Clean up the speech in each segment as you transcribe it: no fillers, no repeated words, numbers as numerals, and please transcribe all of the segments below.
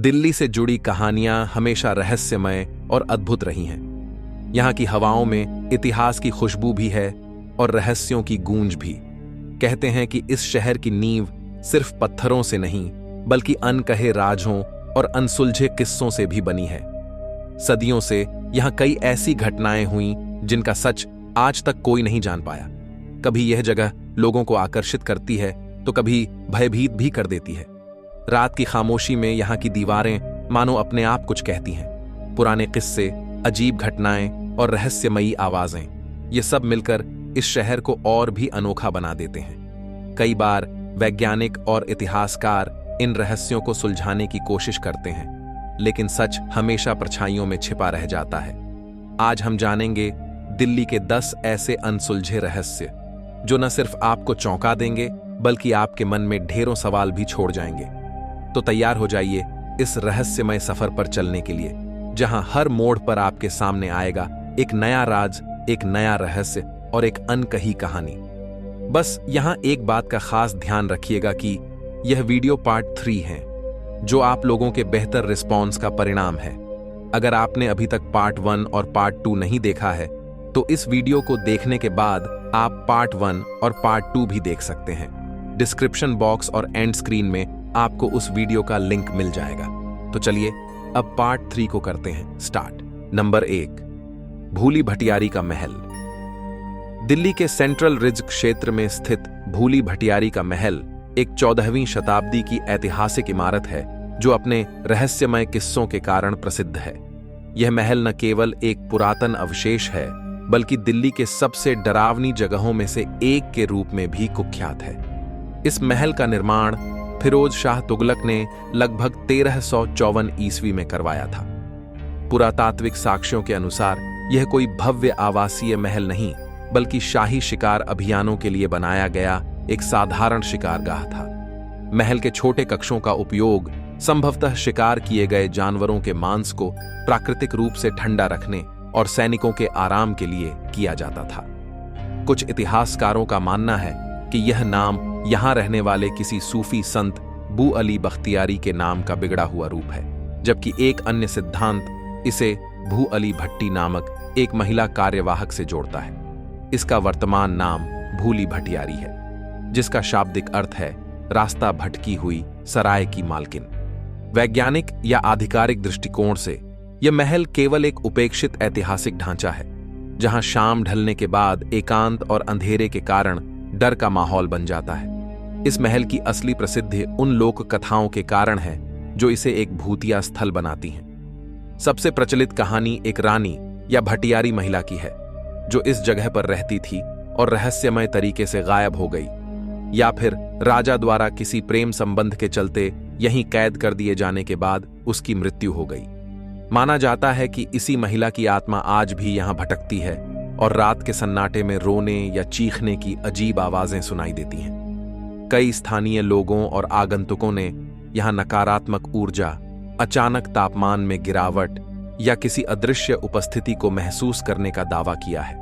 दिल्ली से जुड़ी कहानियां हमेशा रहस्यमय और अद्भुत रही हैं। यहाँ की हवाओं में इतिहास की खुशबू भी है और रहस्यों की गूंज भी। कहते हैं कि इस शहर की नींव सिर्फ पत्थरों से नहीं बल्कि अनकहे राजों और अनसुलझे किस्सों से भी बनी है। सदियों से यहाँ कई ऐसी घटनाएं हुईं जिनका सच आज तक कोई नहीं जान पाया। कभी यह जगह लोगों को आकर्षित करती है तो कभी भयभीत भी कर देती है। रात की खामोशी में यहाँ की दीवारें मानो अपने आप कुछ कहती हैं। पुराने किस्से, अजीब घटनाएं और रहस्यमयी आवाजें, ये सब मिलकर इस शहर को और भी अनोखा बना देते हैं। कई बार वैज्ञानिक और इतिहासकार इन रहस्यों को सुलझाने की कोशिश करते हैं, लेकिन सच हमेशा परछाइयों में छिपा रह जाता है। आज हम जानेंगे दिल्ली के 10 ऐसे अनसुलझे रहस्य जो न सिर्फ आपको चौंका देंगे बल्कि आपके मन में ढेरों सवाल भी छोड़ जाएंगे। तो तैयार हो जाइए इस रहस्यमय सफर पर चलने के लिए, जहां हर मोड़ पर आपके सामने आएगा एक नया राज, एक नया रहस्य और एक अनकही कहानी। बस यहां एक बात का खास ध्यान रखिएगा कि यह वीडियो पार्ट 3 है, जो आप लोगों के बेहतर रिस्पॉन्स का परिणाम है। अगर आपने अभी तक पार्ट 1 और पार्ट 2 नहीं देखा है तो इस वीडियो को देखने के बाद आप पार्ट 1 और पार्ट 2 भी देख सकते हैं। डिस्क्रिप्शन बॉक्स और एंड स्क्रीन में आपको उस वीडियो का लिंक मिल जाएगा। तो चलिए अब पार्ट 3 को करते हैं स्टार्ट। नंबर 1, भूली भटियारी का महल। दिल्ली के सेंट्रल रिज क्षेत्र में स्थित भूली भटियारी का महल एक 14वीं शताब्दी की ऐतिहासिक इमारत है जो अपने रहस्यमय किस्सों के कारण प्रसिद्ध है। यह महल न केवल एक पुरातन अवशेष है बल्कि दिल्ली के सबसे डरावनी जगहों में से एक के रूप में भी कुख्यात है। इस महल का निर्माण फिरोज शाह तुगलक ने लगभग 1354 ईस्वी में करवाया था। पुरातात्विक साक्ष्यों के अनुसार यह कोई भव्य आवासीय महल नहीं बल्कि शाही शिकार अभियानों के लिए बनाया गया एक साधारण शिकारगाह था। महल के छोटे कक्षों का उपयोग संभवतः शिकार किए गए जानवरों के मांस को प्राकृतिक रूप से ठंडा रखने और सैनिकों के आराम के लिए किया जाता था। कुछ इतिहासकारों का मानना है कि यह नाम यहां रहने वाले किसी सूफी संत बू अली बख्तियारी के नाम का बिगड़ा हुआ रूप है, जबकि एक अन्य सिद्धांत इसे भू अली भट्टी नामक एक महिला कार्यवाहक से जोड़ता है। इसका वर्तमान नाम भूली भटियारी है, जिसका शाब्दिक अर्थ है रास्ता भटकी हुई सराय की मालकिन। वैज्ञानिक या आधिकारिक दृष्टिकोण से यह महल केवल एक उपेक्षित ऐतिहासिक ढांचा है, जहां शाम ढलने के बाद एकांत और अंधेरे के कारण डर का माहौल बन जाता है। इस महल की असली प्रसिद्धि उन लोक कथाओं के कारण है जो इसे एक भूतिया स्थल बनाती हैं। सबसे प्रचलित कहानी एक रानी या भटियारी महिला की है जो इस जगह पर रहती थी और रहस्यमय तरीके से गायब हो गई, या फिर राजा द्वारा किसी प्रेम संबंध के चलते यहीं कैद कर दिए जाने के बाद उसकी मृत्यु हो गई। माना जाता है कि इसी महिला की आत्मा आज भी यहां भटकती है और रात के सन्नाटे में रोने या चीखने की अजीब आवाजें सुनाई देती हैं। कई स्थानीय लोगों और आगंतुकों ने यहां नकारात्मक ऊर्जा, अचानक तापमान में गिरावट या किसी अदृश्य उपस्थिति को महसूस करने का दावा किया है।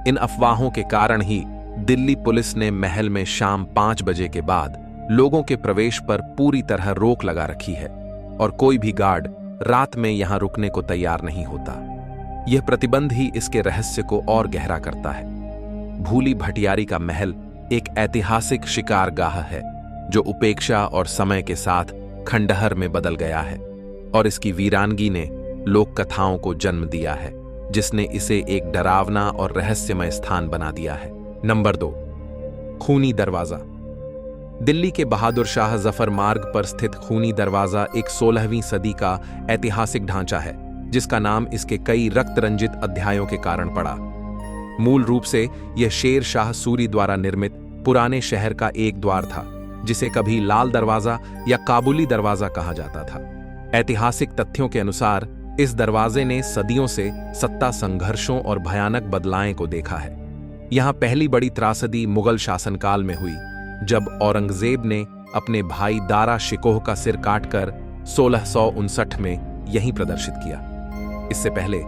इन अफवाहों के कारण ही दिल्ली पुलिस ने महल में शाम 5 बजे के बाद लोगों के प्रवेश पर पूरी तरह रोक लगा रखी है और कोई भी गार्ड रात में यहां रुकने को तैयार नहीं होता। यह प्रतिबंध ही इसके रहस्य को और गहरा करता है। भूली भटियारी का महल एक ऐतिहासिक शिकारगाह है जो उपेक्षा और समय के साथ खंडहर में बदल गया है, और इसकी वीरानगी ने लोक कथाओं को जन्म दिया है, जिसने इसे एक डरावना और रहस्यमय स्थान बना दिया है। नंबर 2, खूनी दरवाजा। दिल्ली के बहादुर शाह जफर मार्ग पर स्थित खूनी दरवाजा एक 16वीं सदी का ऐतिहासिक ढांचा है जिसका नाम इसके कई रक्त रंजित अध्यायों के कारण पड़ा। मूल रूप से यह शेर शाह सूरी द्वारा निर्मित पुराने शहर का एक द्वार था, जिसे कभी लाल दरवाजा या काबुली दरवाजा कहा जाता था। ऐतिहासिक तथ्यों के अनुसार इस दरवाजे ने सदियों से सत्ता संघर्षों और भयानक बदलाएं को देखा है। यहां पहली बड़ी त्रासदी मुगल शासनकाल में हुई, जब औरंगजेब ने अपने भाई दारा शिकोह का सिर काटकर 1659 में यहीं प्रदर्शित किया। इससे पहले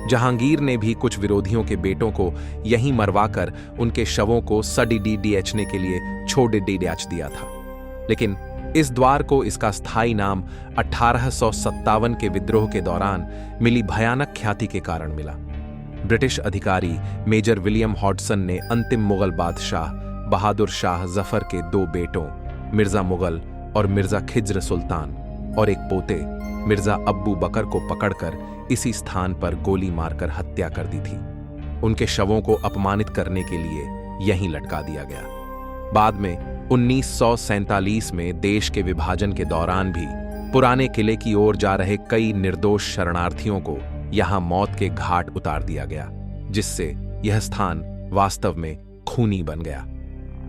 जहांगीर ने भी कुछ विरोधियों के बेटों को यहीं मरवाकर उनके शवों को सडिडी डीएचने के लिए छोड़ दिया था। लेकिन इस द्वार को इसका स्थायी नाम 1857 के विद्रोह के दौरान मिली भयानक ख्याति के कारण मिला। ब्रिटिश अधिकारी मेजर विलियम हॉडसन ने अंतिम मुगल बादशाह बहादुर शाह जफर के 2 बेटों मिर्जा मुगल और मिर्जा खिज्र सुल्तान और एक पोते मिर्जा अब्बू बकर को पकड़कर इसी स्थान पर गोली मारकर हत्या कर दी थी। उनके शवों को अपमानित करने के लिए यहीं लटका दिया गया। बाद में 1947 में देश के विभाजन के दौरान भी पुराने किले की ओर जा रहे कई निर्दोष शरणार्थियों को यहां मौत के घाट उतार दिया गया, जिससे यह स्थान वास्तव में खूनी बन गया।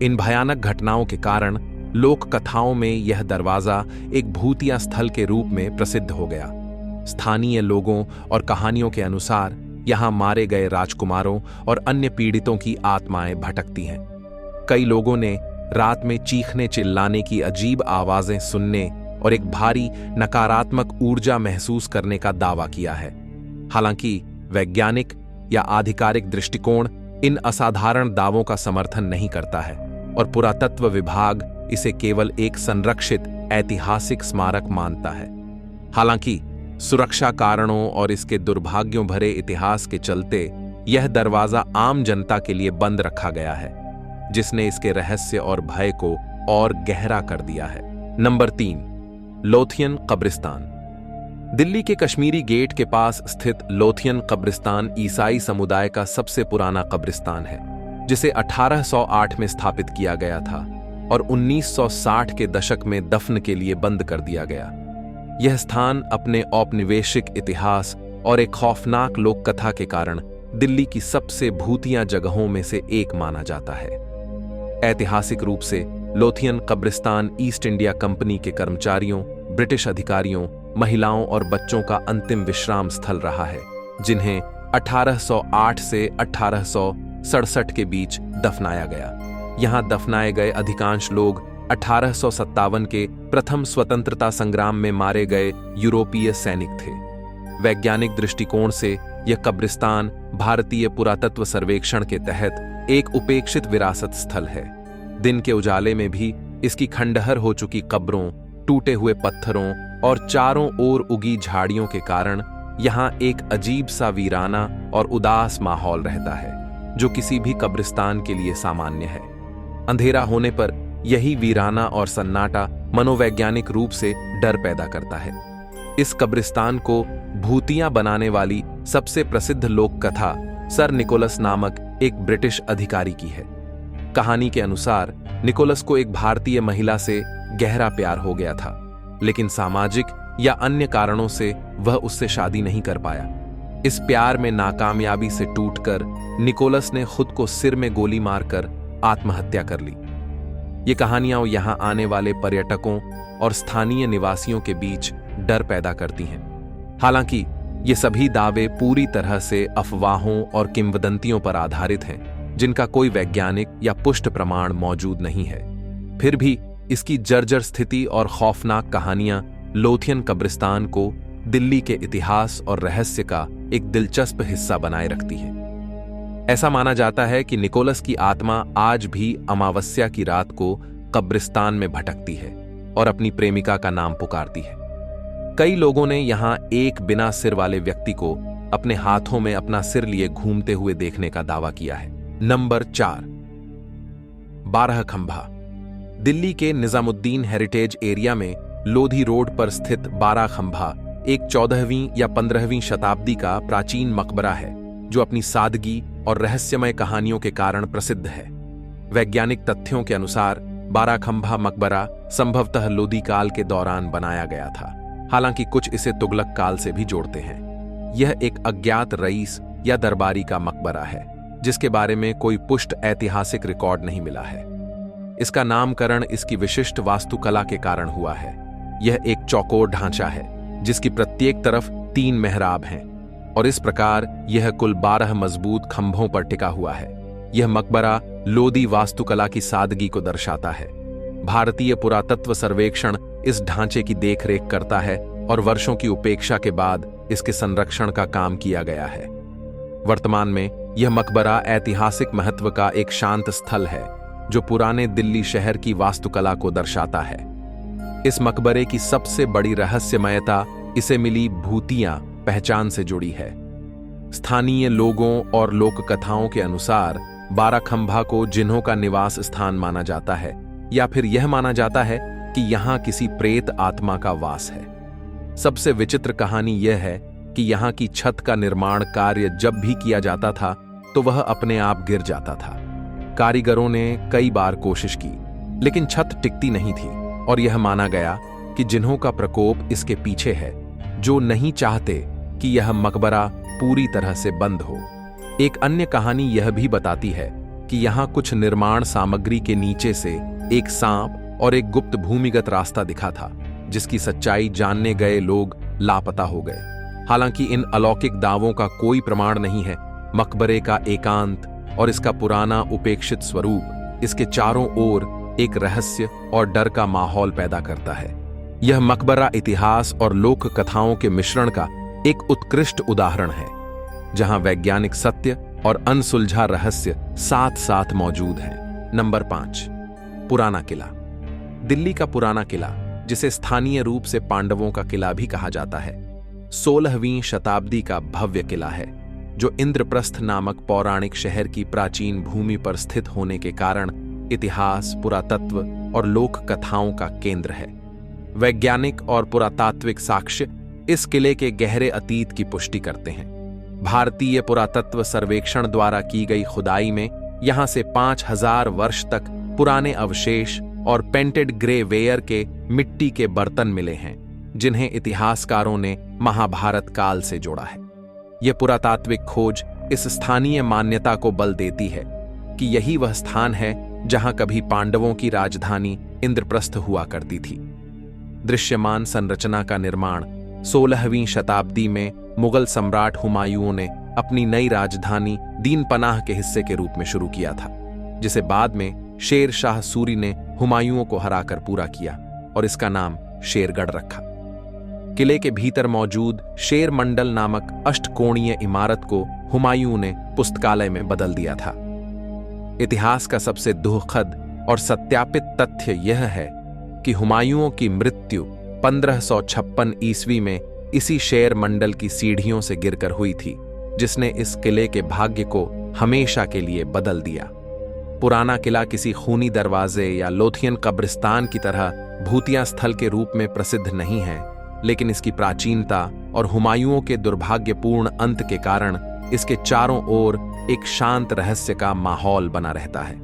इन भयानक घटनाओं के कारण लोक कथाओं में यह दरवाजा एक भूतिया स्थल के रूप में प्रसिद्ध हो गया। स्थानीय लोगों और कहानियों के अनुसार यहां मारे गए राजकुमारों और अन्य पीड़ितों की आत्माएं भटकती हैं। कई लोगों ने रात में चीखने चिल्लाने की अजीब आवाजें सुनने और एक भारी नकारात्मक ऊर्जा महसूस करने का दावा किया है। हालांकि वैज्ञानिक या आधिकारिक दृष्टिकोण इन असाधारण दावों का समर्थन नहीं करता है और पुरातत्व विभाग इसे केवल एक संरक्षित ऐतिहासिक स्मारक मानता है। हालांकि सुरक्षा कारणों और इसके दुर्भाग्यों भरे इतिहास के चलते यह दरवाजा आम जनता के लिए बंद रखा गया है, जिसने इसके रहस्य और भय को और गहरा कर दिया है। नंबर 3, लोथियन कब्रिस्तान। दिल्ली के कश्मीरी गेट के पास स्थित लोथियन कब्रिस्तान ईसाई समुदाय का सबसे पुराना कब्रिस्तान है, जिसे 1808 में स्थापित किया गया था और 1960 के दशक में दफन के लिए बंद कर दिया गया। यह स्थान अपने औपनिवेशिक इतिहास और एक खौफनाक लोक कथा के कारण दिल्ली की सबसे भूतिया जगहों में से एक माना जाता है। ऐतिहासिक रूप से लोथियन कब्रिस्तान ईस्ट इंडिया कंपनी के कर्मचारियों, ब्रिटिश अधिकारियों, महिलाओं और बच्चों का अंतिम विश्राम स्थल रहा है, जिन्हें 1808 से 1867 के बीच दफनाया गया। यहां दफनाए गए अधिकांश लोग 1857 के प्रथम स्वतंत्रता संग्राम में मारे गए यूरोपीय सैनिक थे। वैज्ञानिक दृष्टिकोण से यह कब्रिस्तान भारतीय पुरातत्व सर्वेक्षण के तहत एक उपेक्षित विरासत स्थल है। दिन के उजाले में भी इसकी खंडहर हो चुकी कब्रों, टूटे हुए पत्थरों और चारों ओर उगी झाड़ियों के कारण यहां एक अजीब सा वीराना और उदास माहौल रहता है, जो किसी भी कब्रिस्तान के लिए सामान्य है। अंधेरा होने पर यही वीराना और सन्नाटा मनोवैज्ञानिक रूप से डर पैदा करता है। इस कब्रिस्तान को भूतिया बनाने वाली सबसे प्रसिद्ध लोक कथा सर निकोलस नामक एक ब्रिटिश अधिकारी की है। कहानी के अनुसार निकोलस को एक भारतीय महिला से गहरा प्यार हो गया था, लेकिन सामाजिक या अन्य कारणों से वह उससे शादी नहीं कर पाया। इस प्यार में नाकामयाबी से टूटकर निकोलस ने खुद को सिर में गोली मारकर आत्महत्या कर ली। ये कहानियां यहां आने वाले पर्यटकों और स्थानीय निवासियों के बीच डर पैदा करती हैं। हालांकि ये सभी दावे पूरी तरह से अफवाहों और किंवदंतियों पर आधारित हैं, जिनका कोई वैज्ञानिक या पुष्ट प्रमाण मौजूद नहीं है। फिर भी इसकी जर्जर स्थिति और खौफनाक कहानियां लोथियन कब्रिस्तान को दिल्ली के इतिहास और रहस्य का एक दिलचस्प हिस्सा बनाए रखती है। ऐसा माना जाता है कि निकोलस की आत्मा आज भी अमावस्या की रात को कब्रिस्तान में भटकती है और अपनी प्रेमिका का नाम पुकारती है। कई लोगों ने यहां एक बिना सिर वाले व्यक्ति को अपने हाथों में अपना सिर लिए घूमते हुए देखने का दावा किया है। नंबर 4, 12 खंभा। दिल्ली के निजामुद्दीन हेरिटेज एरिया में लोधी रोड पर स्थित 12 खंभा एक 14वीं या 15वीं शताब्दी का प्राचीन मकबरा है, जो अपनी सादगी और रहस्यमय कहानियों के कारण प्रसिद्ध है। वैज्ञानिक तथ्यों के अनुसार 12 खंभा मकबरा संभवतः लोधी काल के दौरान बनाया गया था, हालांकि कुछ इसे तुगलक काल से भी जोड़ते हैं। यह एक अज्ञात रईस या दरबारी का मकबरा है, जिसके बारे में कोई पुष्ट ऐतिहासिक रिकॉर्ड नहीं मिला है। इसका नामकरण इसकी विशिष्ट वास्तुकला के कारण हुआ है। यह एक चौकोर ढांचा है, जिसकी प्रत्येक तरफ 3 मेहराब हैं, और इस प्रकार यह कुल 12 मजबूत खंभों पर टिका हुआ है। यह मकबरा लोधी वास्तुकला की सादगी को दर्शाता है। भारतीय पुरातत्व सर्वेक्षण इस ढांचे की देखरेख करता है और वर्षों की उपेक्षा के बाद इसके संरक्षण का काम किया गया है। वर्तमान में यह मकबरा ऐतिहासिक महत्व का एक शांत स्थल है, जो पुराने दिल्ली शहर की वास्तुकला को दर्शाता है। इस मकबरे की सबसे बड़ी रहस्यमयता इसे मिली भूतिया पहचान से जुड़ी है। स्थानीय लोगों और लोक कथाओं के अनुसार बाराखंभा को जिन्हों का निवास स्थान माना जाता है, या फिर यह माना जाता है कि यहां किसी प्रेत आत्मा का वास है। सबसे विचित्र कहानी यह है कि यहां की छत का निर्माण कार्य जब भी किया जाता था तो वह अपने आप गिर जाता था। कारीगरों ने कई बार कोशिश की, लेकिन छत टिकती नहीं थी और यह माना गया कि जिन्हों का प्रकोप इसके पीछे है, जो नहीं चाहते कि यह मकबरा पूरी तरह से बंद हो। एक अन्य कहानी यह भी बताती है कि यहां कुछ निर्माण सामग्री के नीचे से एक सांप और एक गुप्त भूमिगत रास्ता दिखा था, जिसकी सच्चाई जानने गए लोग लापता हो गए। हालांकि इन अलौकिक दावों का कोई प्रमाण नहीं है, मकबरे का एकांत और इसका पुराना उपेक्षित स्वरूप इसके चारों ओर एक रहस्य और डर का माहौल पैदा करता है। यह मकबरा इतिहास और लोक कथाओं के मिश्रण का एक उत्कृष्ट उदाहरण है, जहां वैज्ञानिक सत्य और अनसुलझा रहस्य साथ साथ मौजूद हैं। नंबर 5, पुराना किला। दिल्ली का पुराना किला, जिसे स्थानीय रूप से पांडवों का किला भी कहा जाता है, 16वीं शताब्दी का भव्य किला है, जो इंद्रप्रस्थ नामक पौराणिक शहर की प्राचीन भूमि पर स्थित होने के कारण इतिहास, पुरातत्व और लोक कथाओं का केंद्र है। वैज्ञानिक और पुरातात्विक साक्ष्य इस किले के गहरे अतीत की पुष्टि करते हैं। भारतीय पुरातत्व सर्वेक्षण द्वारा की गई खुदाई में यहां से 5000 वर्ष तक पुराने अवशेष और पेंटेड ग्रे वेयर के मिट्टी के बर्तन मिले हैं, जिन्हें इतिहासकारों ने महाभारत काल से जोड़ा है। यह पुरातात्विक खोज इस स्थानीय मान्यता को बल देती है कि यही वह स्थान है जहां कभी पांडवों की राजधानी इंद्रप्रस्थ हुआ करती थी। दृश्यमान संरचना का निर्माण 16वीं शताब्दी में मुगल सम्राट हुमायूं ने अपनी नई राजधानी दीनपनाह के हिस्से के रूप में शुरू किया था, जिसे बाद में शेर शाह सूरी ने हुमायूं को हराकर पूरा किया और इसका नाम शेरगढ़ रखा। किले के भीतर मौजूद शेर मंडल नामक अष्टकोणीय इमारत को हुमायूं ने पुस्तकालय में बदल दिया था। इतिहास का सबसे दुखद और सत्यापित तथ्य यह है कि हुमायूं की मृत्यु 1556 ईस्वी में इसी शेर मंडल की सीढ़ियों से गिरकर हुई थी, जिसने इस किले के भाग्य को हमेशा के लिए बदल दिया। पुराना किला किसी खूनी दरवाजे या लोथियन कब्रिस्तान की तरह भूतिया स्थल के रूप में प्रसिद्ध नहीं है, लेकिन इसकी प्राचीनता और हुमायूं के दुर्भाग्यपूर्ण अंत के कारण इसके चारों ओर एक शांत रहस्य का माहौल बना रहता है।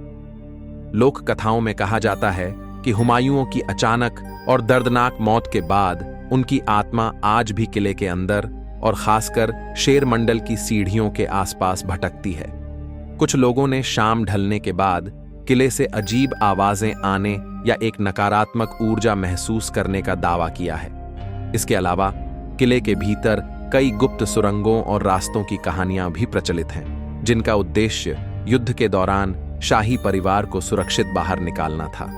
लोक कथाओं में कहा जाता है कि हुमायूं की अचानक और दर्दनाक मौत के बाद उनकी आत्मा आज भी किले के अंदर और खासकर शेर मंडल की सीढ़ियों के आसपास भटकती है। कुछ लोगों ने शाम ढलने के बाद किले से अजीब आवाजें आने या एक नकारात्मक ऊर्जा महसूस करने का दावा किया है। इसके अलावा किले के भीतर कई गुप्त सुरंगों और रास्तों की कहानियां भी प्रचलित हैं, जिनका उद्देश्य युद्ध के दौरान शाही परिवार को सुरक्षित बाहर निकालना था।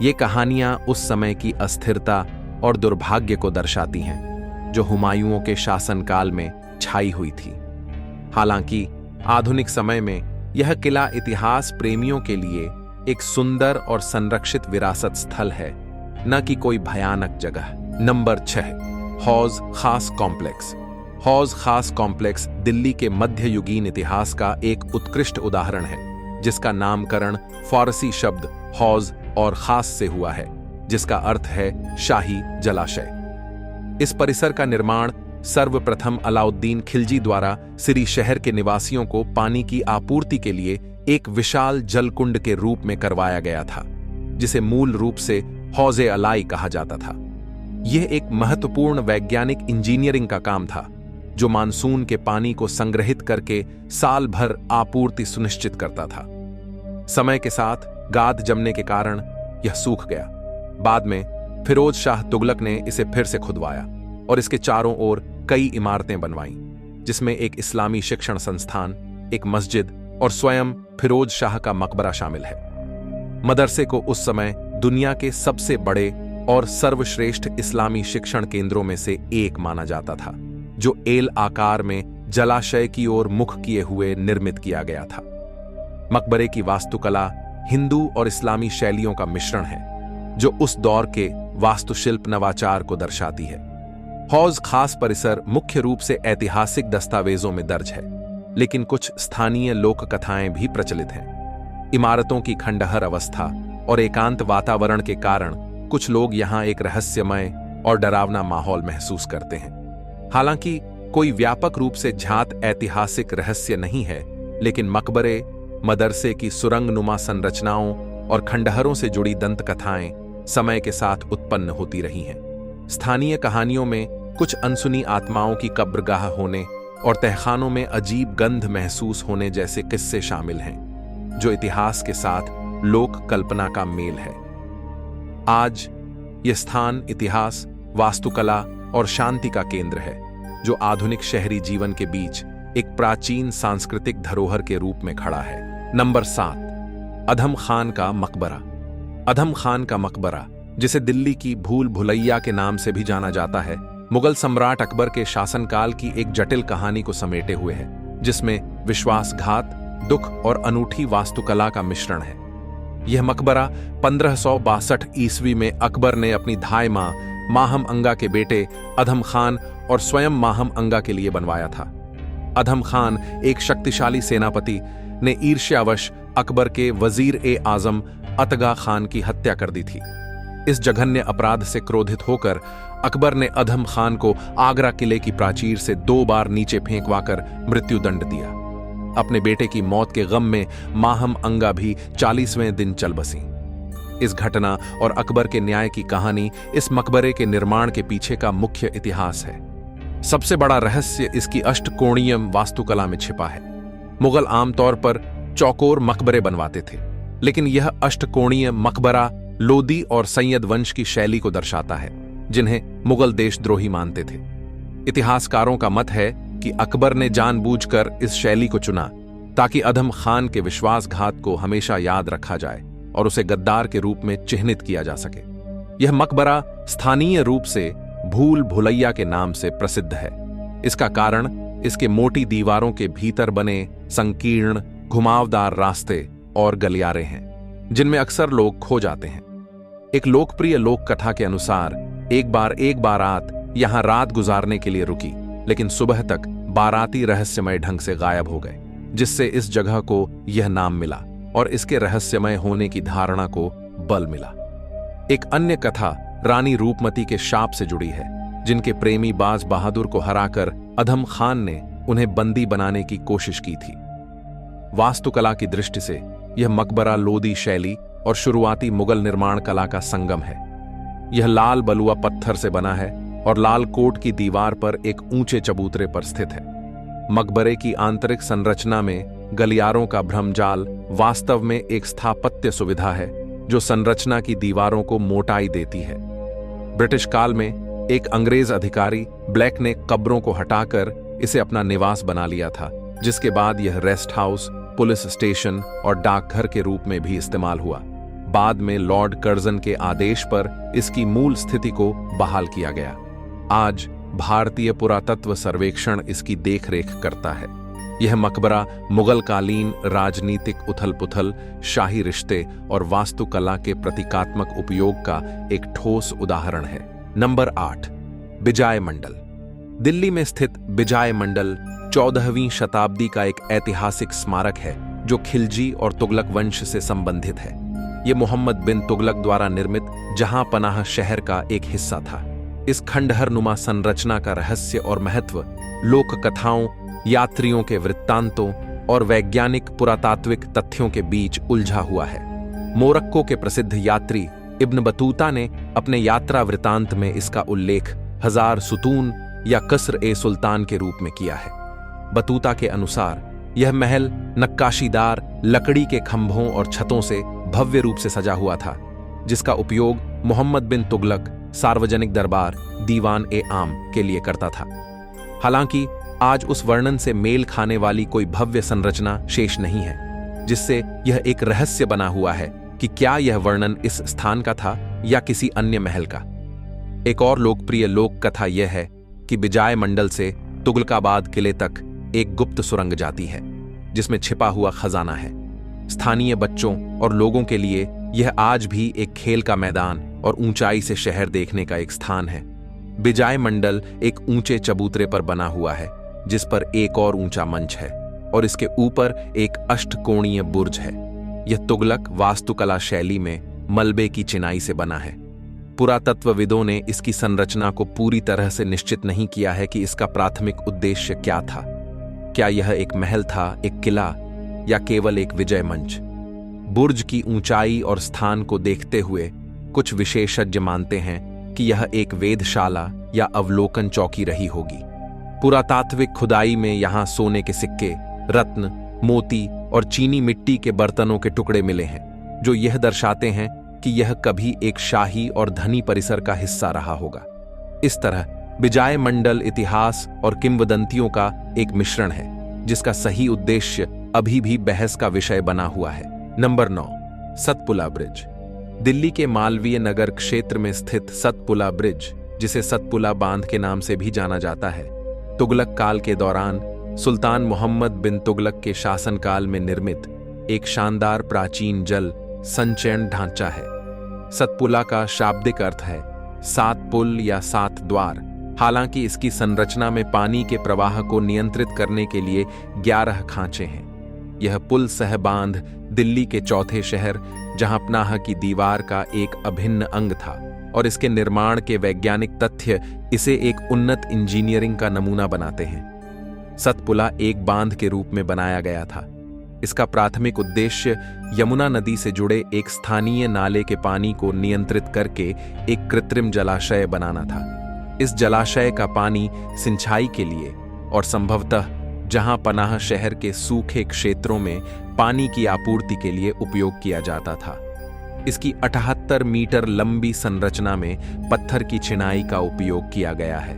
ये कहानियां उस समय की अस्थिरता और दुर्भाग्य को दर्शाती हैं, जो हुमायूं के शासनकाल में छाई हुई थी। हालांकि आधुनिक समय में यह किला इतिहास प्रेमियों के लिए एक सुंदर और संरक्षित विरासत स्थल है, न कि कोई भयानक जगह। नंबर 6, हौज खास कॉम्प्लेक्स। हौज खास कॉम्प्लेक्स दिल्ली के मध्ययुगीन इतिहास का एक उत्कृष्ट उदाहरण है, जिसका नामकरण फारसी शब्द हौज और खास से हुआ है, जिसका अर्थ है शाही जलाशय। इस परिसर का निर्माण सर्वप्रथम अलाउद्दीन खिलजी द्वारा सिरी शहर के निवासियों को पानी की आपूर्ति के लिए एक विशाल जलकुंड के रूप में करवाया गया था, जिसे मूल रूप से हौजे अलाई कहा जाता था। यह एक महत्वपूर्ण वैज्ञानिक इंजीनियरिंग का काम था, जो मानसून के पानी को संग्रहित करके साल भर आपूर्ति सुनिश्चित करता था। समय के साथ गाद जमने के कारण यह सूख गया। बाद में फिरोज शाह तुगलक ने इसे फिर से खुदवाया और इसके चारों ओर कई इमारतें बनवाईं, जिसमें एक इस्लामी शिक्षण संस्थान, एक मस्जिद और स्वयं फिरोज शाह का मकबरा शामिल है। मदरसे को उस समय दुनिया के सबसे बड़े और सर्वश्रेष्ठ इस्लामी शिक्षण केंद्रों में से एक माना जाता था, जो एल आकार में जलाशय की ओर मुख किए हुए निर्मित किया गया था। मकबरे की वास्तुकला हिंदू और इस्लामी शैलियों का मिश्रण है, जो उस दौर के वास्तुशिल्प नवाचार को दर्शाती है। हौज खास परिसर मुख्य रूप से ऐतिहासिक दस्तावेजों में दर्ज है, लेकिन कुछ स्थानीय लोक कथाएं भी प्रचलित हैं। इमारतों की खंडहर अवस्था और एकांत वातावरण के कारण कुछ लोग यहां एक रहस्यमय और डरावना माहौल महसूस करते हैं। हालांकि कोई व्यापक रूप से ज्ञात ऐतिहासिक रहस्य नहीं है, लेकिन मकबरे, मदरसे की सुरंगनुमा संरचनाओं और खंडहरों से जुड़ी दंत कथाएं समय के साथ उत्पन्न होती रही हैं। स्थानीय कहानियों में कुछ अनसुनी आत्माओं की कब्रगाह होने और तहखानों में अजीब गंध महसूस होने जैसे किस्से शामिल हैं, जो इतिहास के साथ लोक कल्पना का मेल है। आज यह स्थान इतिहास, वास्तुकला और शांति का केंद्र है, जो आधुनिक शहरी जीवन के बीच एक प्राचीन सांस्कृतिक धरोहर के रूप में खड़ा है। नंबर 7, अधम खान का मकबरा। अधम खान का मकबरा, जिसे दिल्ली की भूल भुलैया के नाम से भी जाना जाता है, मुगल सम्राट अकबर के शासनकाल की एक जटिल कहानी को समेटे हुए है, जिसमें विश्वासघात, दुख और अनूठी वास्तुकला का मिश्रण है। यह मकबरा 1562 ईस्वी में अकबर ने अपनी धाई मां माहम अंगा के बेटे अधम खान और स्वयं माहम अंगा के लिए बनवाया था। अधम खान एक शक्तिशाली सेनापति ने ईर्ष्यावश अकबर के वजीर-ए-आजम अतगा खान की हत्या कर दी थी। इस जघन्य अपराध से क्रोधित होकर अकबर ने अधम खान को आगरा किले की प्राचीर से 2 बार नीचे फेंकवाकर मृत्युदंड दिया। अपने बेटे की मौत के गम में माहम अंगा भी 40वें दिन चल बसी। इस घटना और अकबर के न्याय की कहानी इस मकबरे के निर्माण के पीछे का मुख्य इतिहास है। सबसे बड़ा रहस्य इसकी अष्टकोणीय वास्तुकला में छिपा है। मुगल आमतौर पर चौकोर मकबरे बनवाते थे, लेकिन यह अष्टकोणीय मकबरा लोदी और सैयद वंश की शैली को दर्शाता है, जिन्हें मुगल देशद्रोही मानते थे। इतिहासकारों का मत है कि अकबर ने जानबूझकर इस शैली को चुना ताकि अधम खान के विश्वासघात को हमेशा याद रखा जाए और उसे गद्दार के रूप में चिह्नित किया जा सके। यह मकबरा स्थानीय रूप से भूल भुलैया के नाम से प्रसिद्ध है। इसका कारण इसके मोटी दीवारों के भीतर बने संकीर्ण, घुमावदार रास्ते और गलियारे हैं, जिनमें अक्सर लोग खो जाते हैं। एक लोकप्रिय लोक कथा के अनुसार एक बारात यहां रात गुजारने के लिए रुकी, लेकिन सुबह तक बाराती रहस्यमय ढंग से गायब हो गए, जिससे इस जगह को यह नाम मिला और इसके रहस्यमय होने की धारणा को बल मिला। एक अन्य कथा रानी रूपमती के शाप से जुड़ी है, जिनके प्रेमी बाज बहादुर को हराकर अधम खान ने उन्हें बंदी बनाने की कोशिश की थी। वास्तुकला की दृष्टि से यह मकबरा लोदी शैली और शुरुआती मुगल निर्माण कला का संगम है। यह लाल बलुआ पत्थर से बना है और लाल कोट की दीवार पर एक ऊंचे चबूतरे पर स्थित है। मकबरे की आंतरिक संरचना में गलियारों का भ्रमजाल वास्तव में एक स्थापत्य सुविधा है, जो संरचना की दीवारों को मोटाई देती है। ब्रिटिश काल में एक अंग्रेज अधिकारी ब्लैक ने कब्रों को हटाकर इसे अपना निवास बना लिया था, जिसके बाद यह रेस्ट हाउस, पुलिस स्टेशन और डाकघर के रूप में भी इस्तेमाल हुआ। बाद में लॉर्ड कर्जन के आदेश पर इसकी मूल स्थिति को बहाल किया गया। आज भारतीय पुरातत्व सर्वेक्षण इसकी देखरेख करता है। यह मकबरा मुगलकालीन राजनीतिक उथल-पुथल, शाही रिश्ते और वास्तुकला के प्रतीकात्मक उपयोग का एक ठोस उदाहरण है। नंबर 8, बिजाय मंडल। दिल्ली में स्थित बिजाय मंडल 14वीं शताब्दी का एक ऐतिहासिक स्मारक है, जो खिलजी और तुगलक वंश से संबंधित है। यह मोहम्मद बिन तुगलक द्वारा निर्मित जहां पनाह शहर का एक हिस्सा था। इस खंडहरनुमा संरचना का रहस्य और महत्व लोक कथाओं, यात्रियों के वृत्तांतों और वैज्ञानिक पुरातात्विक तथ्यों के बीच उलझा हुआ है। मोरक्को के प्रसिद्ध यात्री इब्न बतूता ने अपने यात्रा वृत्तांत में इसका उल्लेख 1000 सुतून या कसर-ए-सुल्तान के रूप में किया है। बतूता के अनुसार यह महल नक्काशीदार लकड़ी के खंभों और छतों से भव्य रूप से सजा हुआ था, जिसका उपयोग मोहम्मद बिन तुगलक सार्वजनिक दरबार दीवान-ए-आम के लिए करता था। हालांकि आज उस वर्णन से मेल खाने वाली कोई भव्य संरचना शेष नहीं है, जिससे यह एक रहस्य बना हुआ है कि क्या यह वर्णन इस स्थान का था या किसी अन्य महल का। एक और लोकप्रिय लोक कथा यह है कि बिजाय मंडल से तुगलकाबाद किले तक एक गुप्त सुरंग जाती है, जिसमें छिपा हुआ खजाना है। स्थानीय बच्चों और लोगों के लिए यह आज भी एक खेल का मैदान और ऊंचाई से शहर देखने का एक स्थान है। विजय मंडल एक ऊंचे चबूतरे पर बना हुआ है, जिस पर एक और ऊंचा मंच है और इसके ऊपर एक अष्टकोणीय बुर्ज है। यह तुगलक वास्तुकला शैली में मलबे की चिनाई से बना है। पुरातत्वविदों ने इसकी संरचना को पूरी तरह से निश्चित नहीं किया है कि इसका प्राथमिक उद्देश्य क्या था। क्या यह एक महल था, एक किला, या केवल एक विजय मंच? बुर्ज की ऊंचाई और स्थान को देखते हुए कुछ विशेषज्ञ मानते हैं कि यह एक वेधशाला या अवलोकन चौकी रही होगी। पुरातात्विक खुदाई में यहां सोने के सिक्के, रत्न, मोती और चीनी मिट्टी के बर्तनों के टुकड़े मिले हैं, जो यह दर्शाते हैं कि यह कभी एक शाही और धनी परिसर का हिस्सा रहा होगा। इस तरह विजय मंडल इतिहास और किंवदंतियों का एक मिश्रण है, जिसका सही उद्देश्य अभी भी बहस का विषय बना हुआ है। Number 9, Satpura bridge. दिल्ली के मालवीय नगर क्षेत्र में स्थित सतपुड़ा ब्रिज, जिसे सतपुड़ा बांध के नाम से भी जाना जाता है, तुगलक काल के दौरान सुल्तान मोहम्मद बिन तुगलक के शासनकाल में निर्मित एक शानदार प्राचीन जल संचयन ढांचा है। सतपुड़ा का शाब्दिक अर्थ है 7 पुल या 7 द्वार। हालांकि इसकी संरचना में पानी के प्रवाह को नियंत्रित करने के लिए 11 खांचे हैं। यह पुल सह बांध दिल्ली के चौथे शहर जहांपनाह की दीवार का एक अभिन्न अंग था और इसके निर्माण के वैज्ञानिक तथ्य इसे एक उन्नत इंजीनियरिंग का नमूना बनाते हैं। सतपुड़ा एक बांध के रूप में बनाया गया था। इसका प्राथमिक उद्देश्य यमुना नदी से जुड़े एक स्थानीय नाले के पानी को नियंत्रित करके एक कृत्रिम जलाशय बनाना था। इस जलाशय का पानी सिंचाई के लिए और संभवतः जहांपनाह शहर के सूखे क्षेत्रों में पानी की आपूर्ति के लिए उपयोग किया जाता था। इसकी 78 मीटर लंबी संरचना में पत्थर की चिनाई का उपयोग किया गया है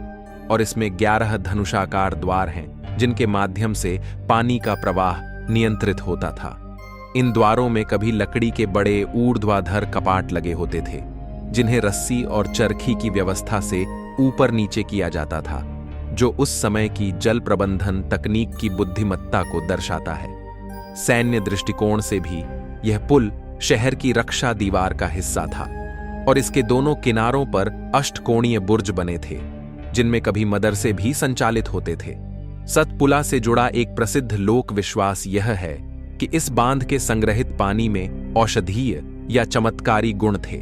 और इसमें 11 धनुषाकार द्वार हैं, जिनके माध्यम से पानी का प्रवाह नियंत्रित होता था। इन द्वारों में कभी लकड़ी के बड़े ऊर्ध्वाधर कपाट लगे होते थे, जिन्हें रस्सी और चरखी की व्यवस्था से ऊपर नीचे किया जाता था, जो उस समय की जल प्रबंधन तकनीक की बुद्धिमत्ता को दर्शाता है। सैन्य दृष्टिकोण से भी यह पुल शहर की रक्षा दीवार का हिस्सा था और इसके दोनों किनारों पर अष्टकोणीय बुर्ज बने थे, जिनमें कभी मदरसे भी संचालित होते थे। सतपुड़ा से जुड़ा एक प्रसिद्ध लोक विश्वास यह है कि इस बांध के संग्रहित पानी में औषधीय या चमत्कारी गुण थे।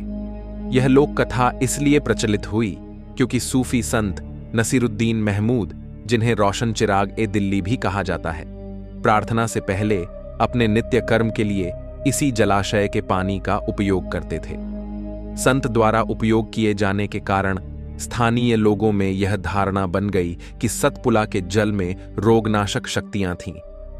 यह लोक कथा इसलिए प्रचलित हुई क्योंकि सूफी संत नसीरुद्दीन महमूद, जिन्हें रोशन चिराग ए दिल्ली भी कहा जाता है, प्रार्थना से पहले अपने नित्य कर्म के लिए इसी जलाशय के पानी का उपयोग करते थे। संत द्वारा उपयोग किए जाने के कारण स्थानीय लोगों में यह धारणा बन गई कि सतपुड़ा के जल में रोगनाशक शक्तियां थीं।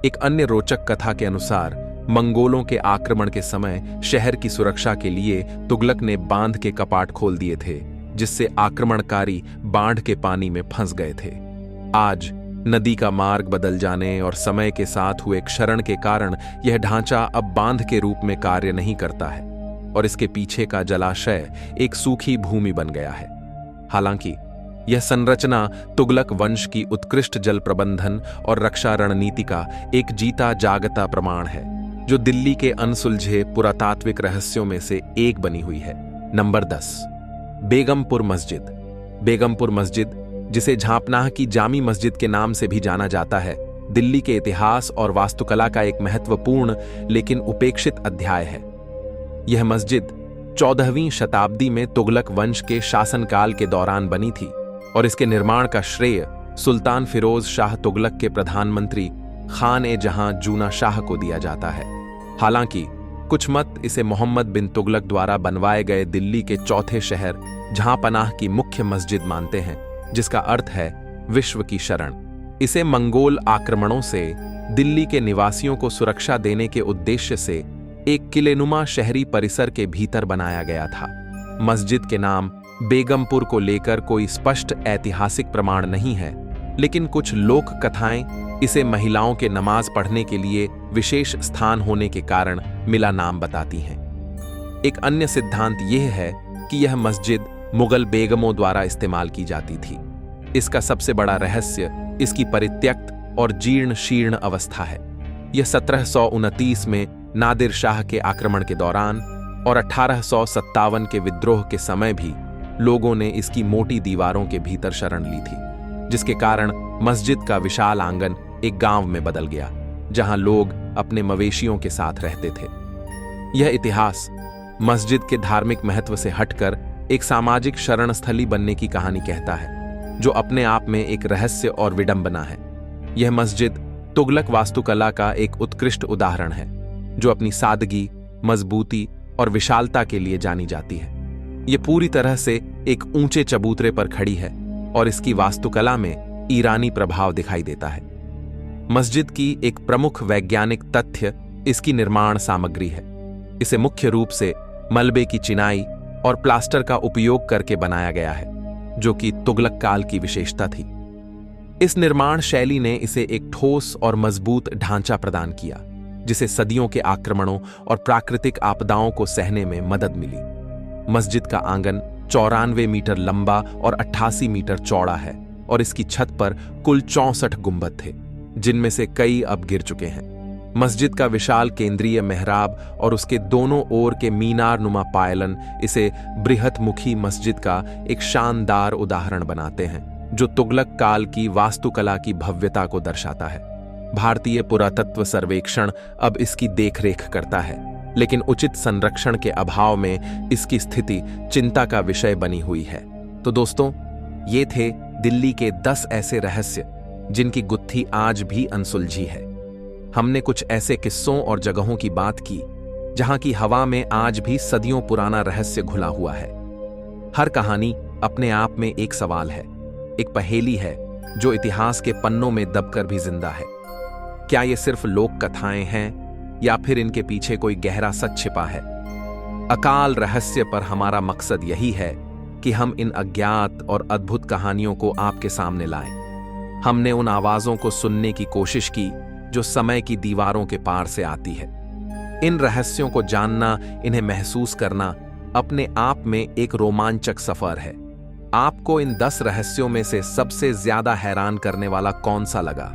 एक अन्य रोचक कथा के अनुसार मंगोलों के आक्रमण के समय शहर की सुरक्षा के लिए तुगलक ने बांध के कपाट खोल दिए थे, जिससे आक्रमणकारी बाढ़ के पानी में फंस गए थे। आज नदी का मार्ग बदल जाने और समय के साथ हुए क्षरण के कारण यह ढांचा अब बांध के रूप में कार्य नहीं करता है और इसके पीछे का जलाशय एक सूखी भूमि बन गया है। हालांकि यह संरचना तुगलक वंश की उत्कृष्ट जल प्रबंधन और रक्षा रणनीति का एक जीता जागता प्रमाण है, जो दिल्ली के अनसुलझे पुरातात्विक रहस्यों में से एक बनी हुई है। नंबर 10, बेगमपुर मस्जिद। बेगमपुर मस्जिद, जिसे जहांपनाह की जामी मस्जिद के नाम से भी जाना जाता है, दिल्ली के इतिहास और वास्तुकला का एक महत्वपूर्ण लेकिन उपेक्षित अध्याय है। यह मस्जिद 14वीं शताब्दी में तुगलक वंश के शासनकाल के दौरान बनी थी और इसके निर्माण का श्रेय सुल्तान फिरोज शाह तुगलक के प्रधानमंत्री खान ए जहां जूना शाह को दिया जाता है। हालांकि कुछ मत इसे मोहम्मद बिन तुगलक द्वारा बनवाए गए दिल्ली के चौथे शहर जहांपनाह की मुख्य मस्जिद मानते हैं, जिसका अर्थ है विश्व की शरण। इसे मंगोल आक्रमणों से दिल्ली के निवासियों को सुरक्षा देने के उद्देश्य से एक किलेनुमा शहरी परिसर के भीतर बनाया गया था। मस्जिद के नाम बेगमपुर को लेकर कोई स्पष्ट ऐतिहासिक प्रमाण नहीं है, लेकिन कुछ लोक कथाएं इसे महिलाओं के नमाज पढ़ने के लिए विशेष स्थान होने के कारण मिला नाम बताती हैं। एक अन्य सिद्धांत यह है कि यह मस्जिद मुगल बेगमों द्वारा इस्तेमाल की जाती थी। इसका सबसे बड़ा रहस्य इसकी परित्यक्त और जीर्ण शीर्ण अवस्था है। यह 1729 में नादिर शाह के आक्रमण के दौरान और 1857 के विद्रोह के समय भी लोगों ने इसकी मोटी दीवारों के भीतर शरण ली थी, जिसके कारण मस्जिद का विशाल आंगन एक गांव में बदल गया, जहां लोग अपने मवेशियों के साथ रहते थे। यह इतिहास मस्जिद के धार्मिक महत्व से हटकर एक सामाजिक शरण स्थली बनने की कहानी कहता है, जो अपने आप में एक रहस्य और विडंबना है। यह मस्जिद तुगलक वास्तुकला का एक उत्कृष्ट उदाहरण है, जो अपनी सादगी, मजबूती और विशालता के लिए जानी जाती है। यह पूरी तरह से एक ऊंचे चबूतरे पर खड़ी है और इसकी वास्तुकला में ईरानी प्रभाव दिखाई देता है। मस्जिद की एक प्रमुख वैज्ञानिक तथ्य इसकी निर्माण सामग्री है। इसे मुख्य रूप से मलबे की चिनाई और प्लास्टर का उपयोग करके बनाया गया है, जो कि तुगलक काल की विशेषता थी। इस निर्माण शैली ने इसे एक ठोस और मजबूत ढांचा प्रदान किया, जिसे सदियों के आक्रमणों और प्राकृतिक आपदाओं को सहने में मदद मिली। मस्जिद का आंगन 94 मीटर लंबा और 88 मीटर चौड़ा है और इसकी छत पर कुल 64 गुंबद थे, जिनमें से कई अब गिर चुके हैं। मस्जिद का विशाल केंद्रीय मेहराब और उसके दोनों ओर के मीनार नुमा पायलन इसे बृहतमुखी मस्जिद का एक शानदार उदाहरण बनाते हैं, जो तुगलक काल की वास्तुकला की भव्यता को दर्शाता है। भारतीय पुरातत्व सर्वेक्षण अब इसकी देखरेख करता है, लेकिन उचित संरक्षण के अभाव में इसकी स्थिति चिंता का विषय बनी हुई है। तो दोस्तों, ये थे दिल्ली के 10 ऐसे रहस्य जिनकी गुत्थी आज भी अनसुलझी है। हमने कुछ ऐसे किस्सों और जगहों की बात की जहां की हवा में आज भी सदियों पुराना रहस्य घुला हुआ है। हर कहानी अपने आप में एक सवाल है, एक पहेली है जो इतिहास के पन्नों में दबकर भी जिंदा है। क्या ये सिर्फ लोक कथाएं हैं या फिर इनके पीछे कोई गहरा सच छिपा है? अकाल रहस्य पर हमारा मकसद यही है कि हम इन अज्ञात और अद्भुत कहानियों को आपके सामने लाएं। हमने उन आवाजों को सुनने की कोशिश की जो समय की दीवारों के पार से आती है। इन रहस्यों को जानना, इन्हें महसूस करना अपने आप में एक रोमांचक सफर है। आपको इन 10 रहस्यों में से सबसे ज्यादा हैरान करने वाला कौन सा लगा?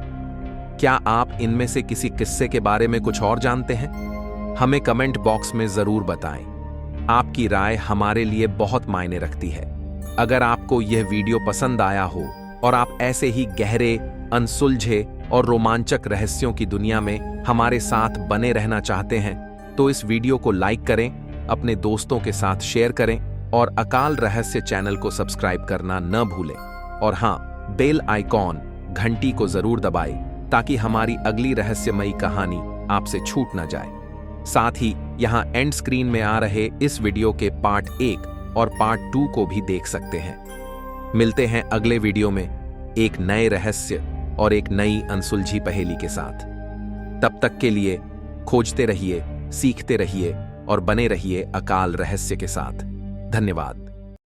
क्या आप इनमें से किसी किस्से के बारे में कुछ और जानते हैं? हमें कमेंट बॉक्स में जरूर बताएं। आपकी राय हमारे लिए बहुत मायने रखती है। अगर आपको यह वीडियो पसंद आया हो और आप ऐसे ही गहरे, अनसुलझे और रोमांचक रहस्यों की दुनिया में हमारे साथ बने रहना चाहते हैं, तो इस वीडियो को लाइक करें, अपने दोस्तों के साथ शेयर करें और अकाल रहस्य चैनल को सब्सक्राइब करना न भूलें। और हां, बेल आइकॉन, घंटी को जरूर दबाएं ताकि हमारी अगली रहस्यमयी कहानी आपसे छूट न जाए। साथ ही यहां एंड स्क्रीन में आ रहे इस वीडियो के पार्ट 1 और पार्ट 2 को भी देख सकते हैं। मिलते हैं अगले वीडियो में एक नए रहस्य और एक नई अनसुलझी पहेली के साथ। तब तक के लिए खोजते रहिए, सीखते रहिए और बने रहिए अकाल रहस्य के साथ। धन्यवाद।